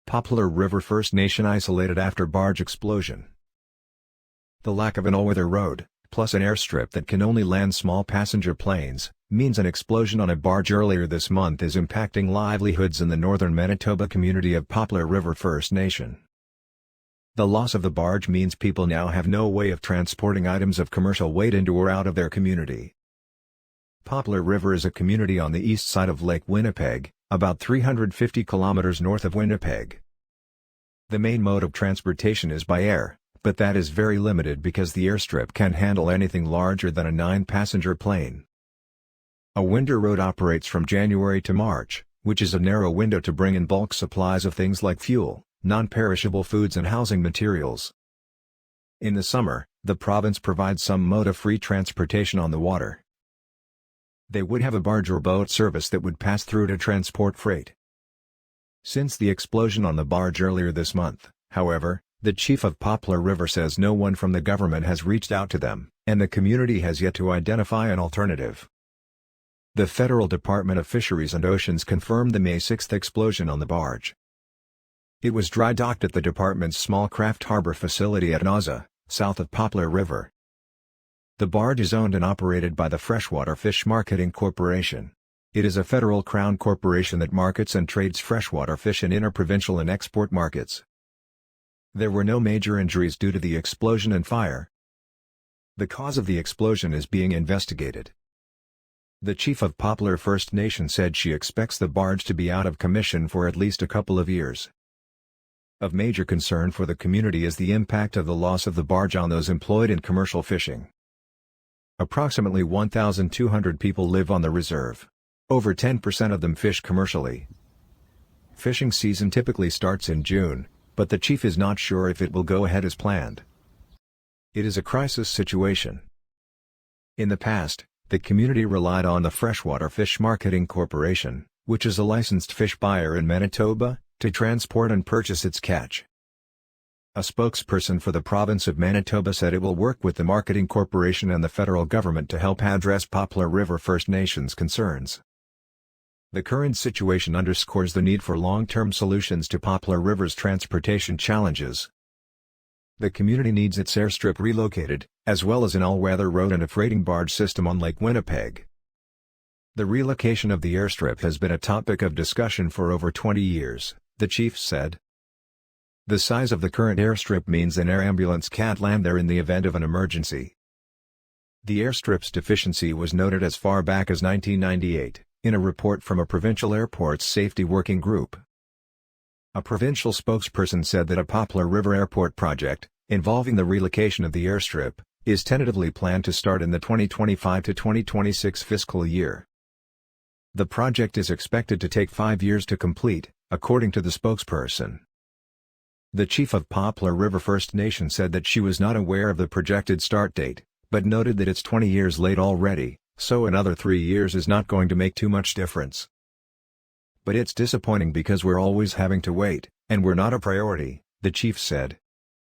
Poplar River First Nation isolated after barge explosion. The lack of an all-weather road, plus an airstrip that can only land small passenger planes, means an explosion on a barge earlier this month is impacting livelihoods in the northern Manitoba community of Poplar River First Nation. The loss of the barge means people now have no way of transporting items of commercial weight into or out of their community. Poplar River is a community on the east side of Lake Winnipeg, about 350 kilometers north of Winnipeg. The main mode of transportation is by air, but that is very limited because the airstrip can't handle anything larger than a 9-passenger plane. A winter road operates from January to March, which is a narrow window to bring in bulk supplies of things like fuel, non-perishable foods and housing materials. In the summer, the province provides some mode of free transportation on the water. They would have a barge or boat service that would pass through to transport freight. Since the explosion on the barge earlier this month, however, the chief of Poplar River says no one from the government has reached out to them, and the community has yet to identify an alternative. The Federal Department of Fisheries and Oceans confirmed the May 6 explosion on the barge. It was dry docked at the department's small craft harbor facility at Naza, south of Poplar River. The barge is owned and operated by the Freshwater Fish Marketing Corporation. It is a federal crown corporation that markets and trades freshwater fish in interprovincial and export markets. There were no major injuries due to the explosion and fire. The cause of the explosion is being investigated. The chief of Poplar First Nation said she expects the barge to be out of commission for at least a couple of years. Of major concern for the community is the impact of the loss of the barge on those employed in commercial fishing. Approximately 1,200 people live on the reserve. Over 10% of them fish commercially. Fishing season typically starts in June, but the chief is not sure if it will go ahead as planned. It is a crisis situation. In the past, the community relied on the Freshwater Fish Marketing Corporation, which is a licensed fish buyer in Manitoba, to transport and purchase its catch. A spokesperson for the province of Manitoba said it will work with the marketing corporation and the federal government to help address Poplar River First Nations concerns. The current situation underscores the need for long-term solutions to Poplar River's transportation challenges. The community needs its airstrip relocated, as well as an all-weather road and a freighting barge system on Lake Winnipeg. The relocation of the airstrip has been a topic of discussion for over 20 years, the chief said. The size of the current airstrip means an air ambulance can't land there in the event of an emergency. The airstrip's deficiency was noted as far back as 1998, in a report from a provincial airports safety working group. A provincial spokesperson said that a Poplar River Airport project, involving the relocation of the airstrip, is tentatively planned to start in the 2025 to 2026 fiscal year. The project is expected to take 5 years to complete, according to the spokesperson. The chief of Poplar River First Nation said that she was not aware of the projected start date, but noted that it's 20 years late already, so another 3 years is not going to make too much difference. But it's disappointing because we're always having to wait, and we're not a priority, the chief said.